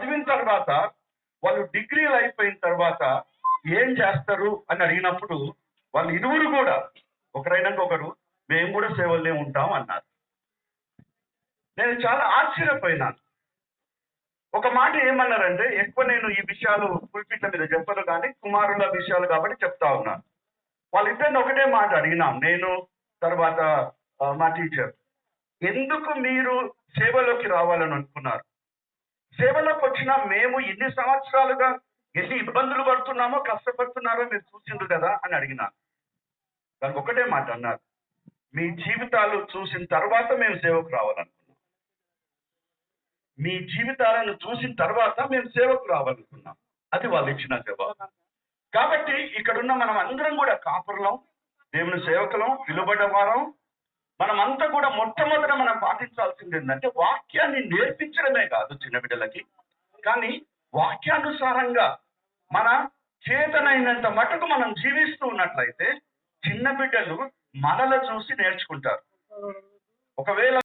చదివిన తర్వాత వాళ్ళు డిగ్రీలు అయిపోయిన తర్వాత ఏం చేస్తారు అని అడిగినప్పుడు వాళ్ళు ఇరువురు కూడా ఒకరైనాక ఒకరు మేము కూడా సేవల్నే ఉంటాం అన్నారు. నేను చాలా ఆశ్చర్యపోయినాను. ఒక మాట ఏమన్నారంటే, ఎక్కువ నేను ఈ విషయాలు పుల్పిట్ల మీద చెప్పను కానీ కుమారుల విషయాలు కాబట్టి చెప్తా ఉన్నాను. వాళ్ళిద్దరిని ఒకటే మాట అడిగినాం, నేను తర్వాత మా టీచర్, ఎందుకు మీరు సేవలోకి రావాలని అనుకున్నారు? సేవలోకి వచ్చిన మేము ఎన్ని సంవత్సరాలుగా ఎన్ని ఇబ్బందులు పడుతున్నామో కష్టపడుతున్నారో మీరు చూసిండ్రు కదా అని అడిగినాను. దానికి ఒకటే మాట అన్నారు, మీ జీవితాలు చూసిన తర్వాత మేము సేవకు రావాలనుకున్నాం. మీ జీవితాలను చూసిన తర్వాత మేము సేవకు రావాలనుకున్నాం. అది వాళ్ళు ఇచ్చిన జవాబు. కాబట్టి ఇక్కడున్న మనం అందరం కూడా కాపురులం, దేవుని సేవకులం, పిలువబడ్డ వారం. మనమంతా కూడా మొట్టమొదట మనం పాటించాల్సింది ఏంటంటే వాక్యాన్ని నేర్పించడమే కాదు చిన్న బిడ్డలకి, కానీ వాక్యానుసారంగా మన చేతనైనంత మటుకు మనం జీవిస్తూ ఉన్నట్లయితే చిన్న బిడ్డలు మనల చూసి నేర్చుకుంటారు. ఒకవేళ